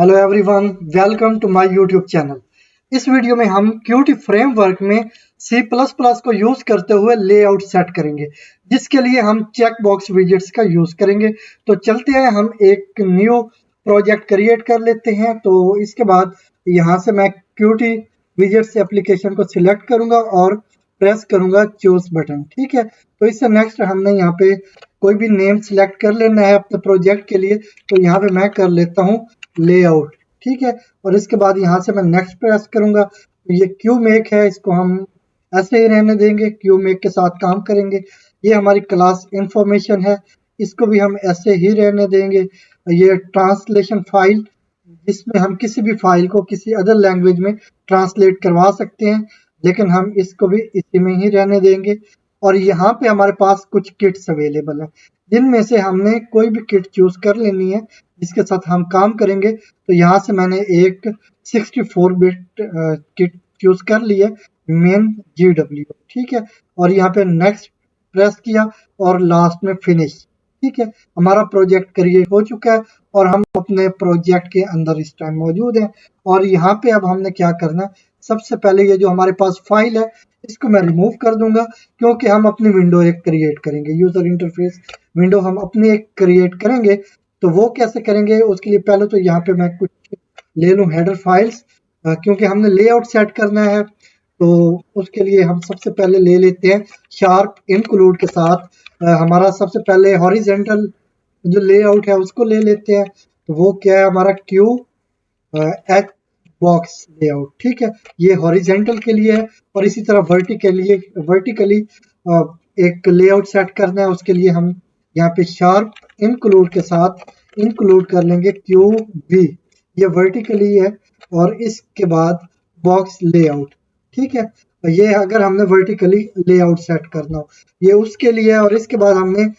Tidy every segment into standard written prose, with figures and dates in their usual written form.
Hello everyone, welcome to my YouTube channel. इस video में हम Qt फ्रेमवर्क में C++ को यूज करते हुए लेआउट सेट करेंगे, जिसके लिए हम चेक बॉक्स विजेट्स का यूज करेंगे। तो चलते हैं, हम एक न्यू प्रोजेक्ट क्रिएट कर लेते हैं। तो इसके बाद यहाँ से मैं Qt विजेट्स एप्लीकेशन को सिलेक्ट करूंगा और प्रेस करूंगा चूज बटन। ठीक है, तो इससे नेक्स्ट हमने यहाँ पे कोई भी नेम सिलेक्ट कर लेना है अपने प्रोजेक्ट के लिए। तो यहाँ पे मैं कर लेता हूँ लेआउट। ठीक है, और इसके बाद यहाँ से मैं नेक्स्ट प्रेस करूंगा। तो ये क्यू मेक है, इसको हम ऐसे ही रहने देंगे, क्यू मेक के साथ काम करेंगे। ये हमारी क्लास इंफॉर्मेशन है, इसको भी हम ऐसे ही रहने देंगे। ये ट्रांसलेशन फाइल, जिसमें हम किसी भी फाइल को किसी अदर लैंग्वेज में ट्रांसलेट करवा सकते हैं, लेकिन हम इसको भी इसी में ही रहने देंगे। और यहाँ पे हमारे पास कुछ किट्स अवेलेबल है, जिनमें से हमने कोई भी किट चूज कर लेनी है जिसके साथ हम काम करेंगे। तो यहाँ से मैंने एक 64 बिट किट चूज कर ली है, मेन GW। ठीक है, और यहाँ पे नेक्स्ट प्रेस किया और लास्ट में फिनिश। ठीक है, हमारा प्रोजेक्ट क्रिएट हो चुका है और हम अपने प्रोजेक्ट के अंदर इस टाइम मौजूद हैं। और यहाँ पे अब हमने क्या करना है, सबसे पहले ये जो हमारे पास फाइल है इसको मैं रिमूव कर दूंगा, क्योंकि हम अपनी विंडो एक क्रिएट करेंगे, यूजर इंटरफेस विंडो हम अपनी एक क्रिएट करेंगे। तो वो कैसे करेंगे, उसके लिए पहले तो यहाँ पे मैं कुछ ले लूँ हेडर फाइल्स, क्योंकि हमने लेआउट सेट करना है। तो उसके लिए हम सबसे पहले ले लेते हैं शार्प इंक्लूड के साथ हमारा सबसे पहले हॉरिजेंटल जो लेआउट है उसको ले लेते हैं। तो वो क्या है, हमारा क्यू एच बॉक्स लेआउट। ठीक है, ये हॉरिजेंटल के लिए है, और इसी तरह वर्टिकली एक लेआउट सेट करना है। उसके लिए हम यहाँ पे शार्प इंक्लूड के साथ इंक्लूड कर लेंगे क्यू वी, ये वर्टिकली है, और इसके बाद बॉक्स लेआउट। ठीक है, तो ये अगर हमने वर्टिकली लेआउट सेट करना हो, ये उसके लिए है। और इसके बाद हमने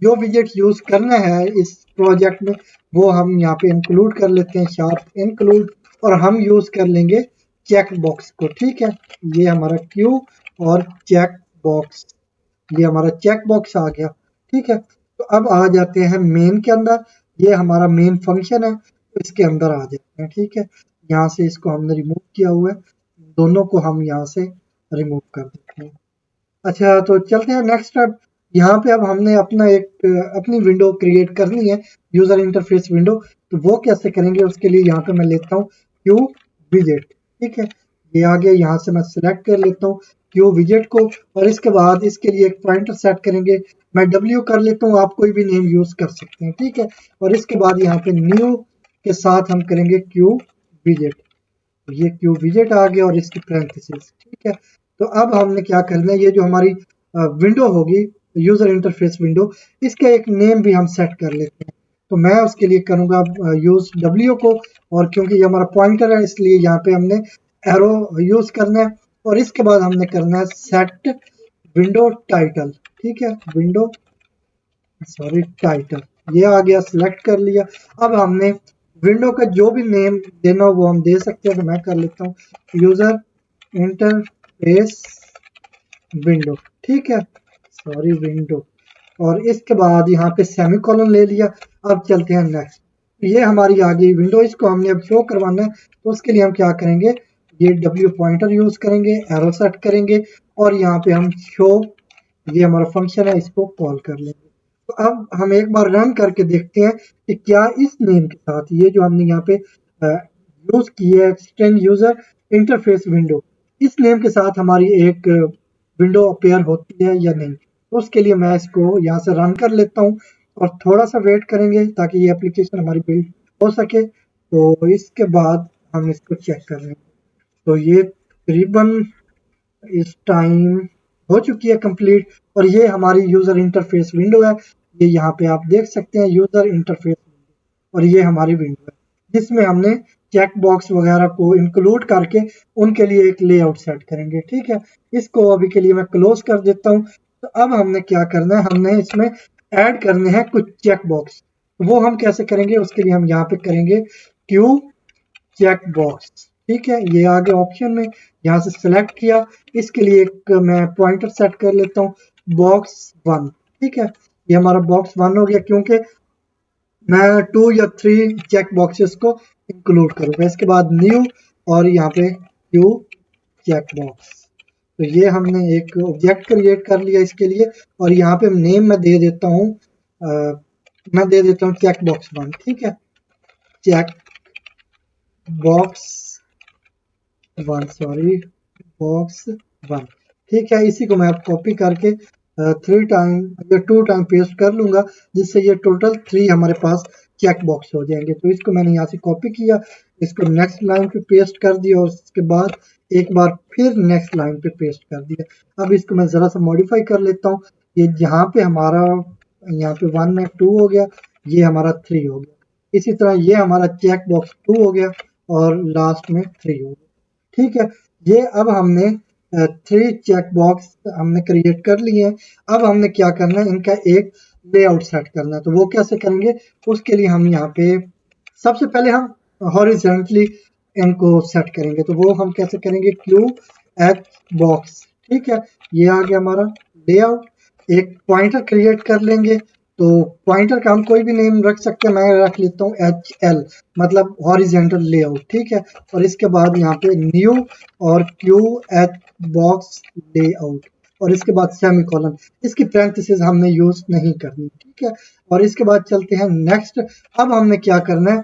जो विजेट यूज करना है इस प्रोजेक्ट में वो हम यहाँ पे इंक्लूड कर लेते हैं, शार्प इंक्लूड, और हम यूज कर लेंगे चेक बॉक्स को। ठीक है, ये हमारा क्यू और चेक बॉक्स, ये हमारा चेक बॉक्स आ गया। ठीक है, तो अब आ जाते हैं मेन के अंदर। ये हमारा मेन फंक्शन है, तो इसके अंदर आ जाते हैं। ठीक है, यहाँ से इसको हमने रिमूव किया हुआ है, दोनों को हम यहाँ से रिमूव कर देते हैं। अच्छा, तो चलते हैं नेक्स्ट स्टेप। यहाँ पे अब हमने अपना एक अपनी विंडो क्रिएट करनी है, यूजर इंटरफेस विंडो। तो वो कैसे करेंगे, उसके लिए यहाँ पे मैं लेता हूँ क्यू विजेट। ठीक है, ये आ गया, यहाँ से मैं सिलेक्ट कर लेता हूँ क्यू विजेट को, और इसके बाद इसके लिए एक पॉइंटर सेट करेंगे। मैं W कर लेता हूँ, आप कोई भी नेम यूज कर सकते हैं। ठीक है, और इसके बाद यहाँ पे न्यू के साथ हम करेंगे क्यू विजेट। ये क्यू विजेट आ गया और इसकी पैरेंथेसिस। ठीक है, तो अब हमने क्या करना है, ये जो हमारी विंडो होगी यूजर इंटरफेस विंडो, इसका एक नेम भी हम सेट कर लेते हैं। तो मैं उसके लिए करूंगा यूज W को, और क्योंकि ये हमारा पॉइंटर है इसलिए यहाँ पे हमने एरो यूज करना है। और इसके बाद हमने करना है सेट विंडो टाइटल। ठीक है, विंडो टाइटल, ये आ गया, सिलेक्ट कर लिया। अब हमने विंडो का जो भी नेम देना हो वो हम दे सकते हैं। तो मैं कर लेता हूँ यूजर इंटरफेस विंडो। ठीक है, विंडो, और इसके बाद यहाँ पे सेमीकोलन ले लिया। अब चलते हैं नेक्स्ट। ये हमारी आ गई विंडो, इसको हमने अब शो करवाना है। तो उसके लिए हम क्या करेंगे, ये W पॉइंटर यूज करेंगे, एरो सेट करेंगे, और यहाँ पे हम शो, ये हमारा फंक्शन है, इसको कॉल कर लेंगे। तो अब हम एक बार रन करके देखते हैं कि क्या इस नेम के साथ, ये जो हमने यहाँ पे यूज की है एक्सटेंड यूजर इंटरफेस विंडो, इस नेम के साथ हमारी एक विंडो अपेयर होती है या नहीं। तो उसके लिए मैं इसको यहाँ से रन कर लेता हूँ, और थोड़ा सा वेट करेंगे ताकि ये एप्लीकेशन हमारी बिल्ड हो सके। तो इसके बाद हम इसको चेक कर लेंगे। तो ये तकरीबन इस टाइम हो चुकी है कंप्लीट, और ये हमारी यूजर इंटरफेस विंडो है। ये यहाँ पे आप देख सकते हैं यूजर इंटरफेस, और ये हमारी विंडो है जिसमें हमने चेक बॉक्स वगैरह को इंक्लूड करके उनके लिए एक लेआउट सेट करेंगे। ठीक है, इसको अभी के लिए मैं क्लोज कर देता हूँ। तो अब हमने क्या करना है, हमने इसमें ऐड करने हैं कुछ चेक बॉक्स। वो हम कैसे करेंगे, उसके लिए हम यहाँ पे करेंगे क्यू चेक बॉक्स। ठीक है, ये आगे ऑप्शन में यहाँ से सिलेक्ट किया। इसके लिए एक मैं पॉइंटर सेट कर लेता हूँ बॉक्स 1। ठीक है, ये हमारा बॉक्स 1 हो गया, क्योंकि मैं 2 या 3 चेक बॉक्सेस को इंक्लूड करूंगा। इसके बाद न्यू और यहाँ पे क्यू चेक बॉक्स। तो ये हमने एक ऑब्जेक्ट क्रिएट कर लिया इसके लिए, और यहाँ पे नेम मैं दे देता हूँ चेक बॉक्स 1। ठीक है, चेक बॉक्स 1, सॉरी बॉक्स 1। ठीक है, इसी को मैं अब कॉपी करके 3 टाइम या 2 टाइम पेस्ट कर लूंगा, जिससे ये टोटल 3 हमारे पास चेक बॉक्स हो जाएंगे। तो इसको मैंने यहाँ से कॉपी किया, इसको नेक्स्ट लाइन पे पेस्ट कर दिया, और उसके बाद एक बार फिर नेक्स्ट लाइन पे पेस्ट कर दिया। अब इसको मैं ज़रा सा मॉडिफाई कर लेता हूँ। ये यहाँ पे हमारा यहाँ पे 1 में 2 हो गया, ये हमारा 3 हो गया। इसी तरह ये हमारा चेक बॉक्स 2 हो गया और लास्ट में 3 हो गया। ठीक है, ये अब हमने 3 चेक बॉक्स हमने क्रिएट कर लिए हैं। अब हमने क्या करना है, इनका एक लेआउट सेट करना है। तो वो कैसे करेंगे, उसके लिए हम यहाँ पे सबसे पहले हम हॉरिजॉन्टली इनको सेट करेंगे। तो वो हम कैसे करेंगे, क्यू एच बॉक्स। ठीक है, ये आ गया हमारा लेआउट। एक पॉइंटर क्रिएट कर लेंगे, तो पॉइंटर का हम कोई भी नेम रख सकते हैं। मैं रख लेता हूँ HL, मतलब हॉरिजॉन्टल लेआउट। ठीक है, और इसके बाद यहाँ पे न्यू और क्यू एच बॉक्स लेआउट, और इसके बाद सेमीकोलन। इसकी पैरेंथेसिस हमने यूज नहीं करनी। ठीक है, और इसके बाद चलते हैं नेक्स्ट। अब हमने क्या करना है,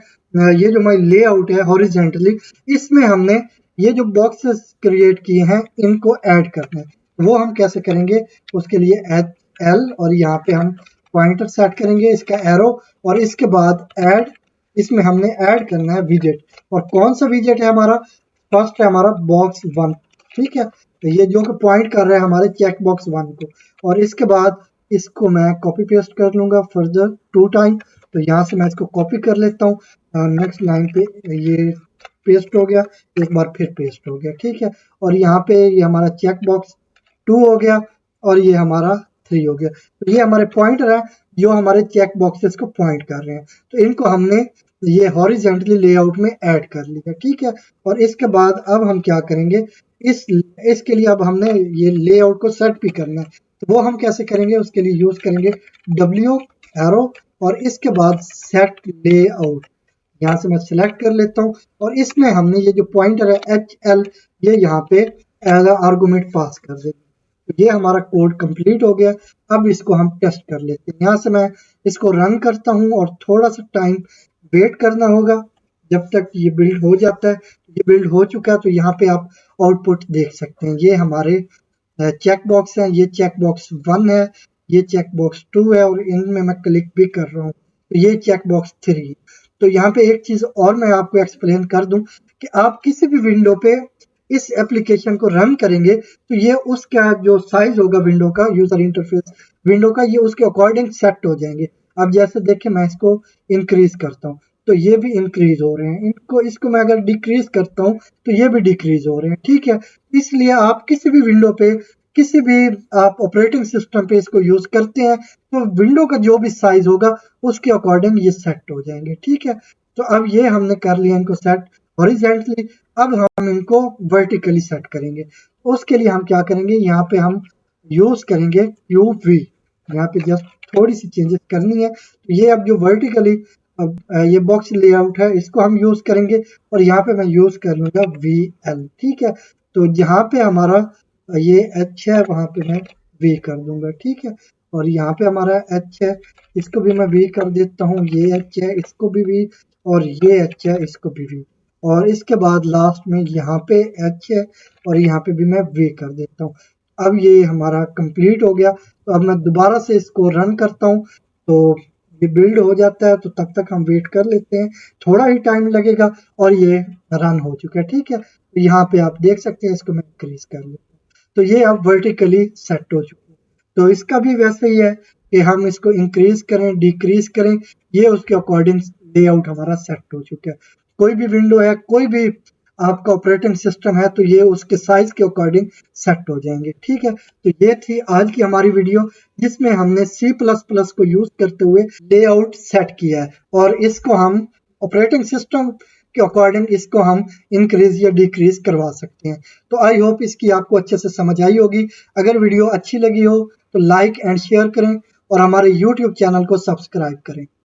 ये जो हमारी लेआउट है हॉरिजॉन्टली, इसमें हमने ये जो बॉक्सेस क्रिएट किए हैं इनको ऐड करना है। वो हम कैसे करेंगे, उसके लिए HL और यहाँ पे हम पॉइंटर सेट करेंगे, इसका एरो, और इसके बाद ऐड, इसमें हमने ऐड करना है विजेट। और कौन सा विजेट है हमारा, फर्स्ट है हमारा बॉक्स 1। ठीक है, तो ये जो कि पॉइंट कर रहा है हमारे चेक बॉक्स 1 को। और इसके बाद इसको मैं कॉपी पेस्ट कर लूंगा फर्दर 2 टाइम। तो यहाँ से मैं इसको कॉपी कर लेता हूँ, नेक्स्ट लाइन पे ये पेस्ट हो गया, एक बार फिर पेस्ट हो गया। ठीक है, और यहाँ पे ये हमारा चेक बॉक्स 2 हो गया और ये हमारा 3 हो गया। तो ये हमारे पॉइंटर है जो हमारे चेक बॉक्सेस को पॉइंट कर रहे हैं। तो इनको हमने ये हॉरिजॉन्टली लेआउट में ऐड कर लिया। ठीक है, और इसके बाद अब हम क्या करेंगे, इसके लिए अब हमने ये लेआउट को सेट भी करना है। तो वो हम कैसे करेंगे, उसके लिए यूज करेंगे W एरो, और इसके बाद सेट लेआउट। यहाँ से मैं सिलेक्ट कर लेता हूँ, और इसमें हमने ये जो पॉइंटर है HL, ये यहाँ पे एज आर्गुमेंट पास कर देंगे। तो ये हमारा कोड कंप्लीट हो गया। अब इसको हम टेस्ट कर लेते हैं। यहाँ से मैं इसको रन करता हूँ, और थोड़ा सा टाइम वेट करना होगा जब तक ये बिल्ड हो जाता है। ये बिल्ड हो चुका है, तो यहाँ पे आप आउटपुट देख सकते हैं। ये हमारे चेक बॉक्स हैं, ये चेक बॉक्स 1 है, ये चेक बॉक्स 2 है, और इनमें मैं क्लिक भी कर रहा हूँ, तो ये चेक बॉक्स 3। तो यहाँ पे एक चीज और मैं आपको एक्सप्लेन कर दूं कि आप किसी भी विंडो पे इस एप्लीकेशन को रन करेंगे, तो ये उसका जो साइज होगा विंडो का, यूजर इंटरफेस विंडो का, ये उसके अकॉर्डिंग सेट हो जाएंगे। अब जैसे देखिए, मैं इसको इंक्रीज करता हूँ तो ये भी इंक्रीज हो रहे हैं, इसको मैं अगर डिक्रीज करता हूँ तो ये भी डिक्रीज हो रहे हैं। ठीक है, इसलिए आप किसी भी विंडो पे, किसी भी आप ऑपरेटिंग सिस्टम पे इसको यूज करते हैं, तो विंडो का जो भी साइज होगा उसके अकॉर्डिंग ये सेट हो जाएंगे। ठीक है, तो अब ये हमने कर लिया इनको सेट हॉरिजॉन्टली। अब हम इनको वर्टिकली सेट करेंगे। उसके लिए हम क्या करेंगे, यहाँ पे हम यूज करेंगे UV। यहाँ पे जस्ट थोड़ी सी चेंजेस करनी है। तो ये अब जो वर्टिकली अब ये बॉक्स लेआउट है, इसको हम यूज करेंगे, और यहाँ पे मैं यूज कर लूंगा VL। ठीक है, तो जहाँ पे हमारा ये H है वहां पे मैं V कर दूंगा। ठीक है, और यहाँ पे हमारा H है, इसको भी मैं V कर देता हूँ। ये H है, इसको भी V, और ये H है, इसको भी V। और इसके बाद लास्ट में यहाँ पे H है, और यहाँ पे भी मैं V कर देता हूँ। अब ये हमारा कंप्लीट हो गया। तो अब मैं दोबारा से इसको रन करता हूँ, तो ये बिल्ड हो जाता है। तो तब तक हम वेट कर लेते हैं, थोड़ा ही टाइम लगेगा, और ये रन हो चुका है। ठीक है, तो यहाँ पे आप देख सकते हैं, इसको मैं इंक्रीज कर लेता हूँ, तो ये अब वर्टिकली सेट हो चुका है। तो इसका भी वैसे ही है कि हम इसको इंक्रीज करें, डिक्रीज करें, ये उसके अकॉर्डिंग लेआउट हमारा सेट हो चुका है। कोई भी विंडो है, कोई भी आपका ऑपरेटिंग सिस्टम है, तो ये उसके साइज के अकॉर्डिंग सेट हो जाएंगे। ठीक है, तो ये थी आज की हमारी वीडियो, जिसमें हमने C++ को यूज करते हुए लेआउट सेट किया है, और इसको हम ऑपरेटिंग सिस्टम के अकॉर्डिंग इसको हम इंक्रीज या डिक्रीज करवा सकते हैं। तो आई होप इसकी आपको अच्छे से समझ आई होगी। अगर वीडियो अच्छी लगी हो तो लाइक एंड शेयर करें, और हमारे YouTube चैनल को सब्सक्राइब करें।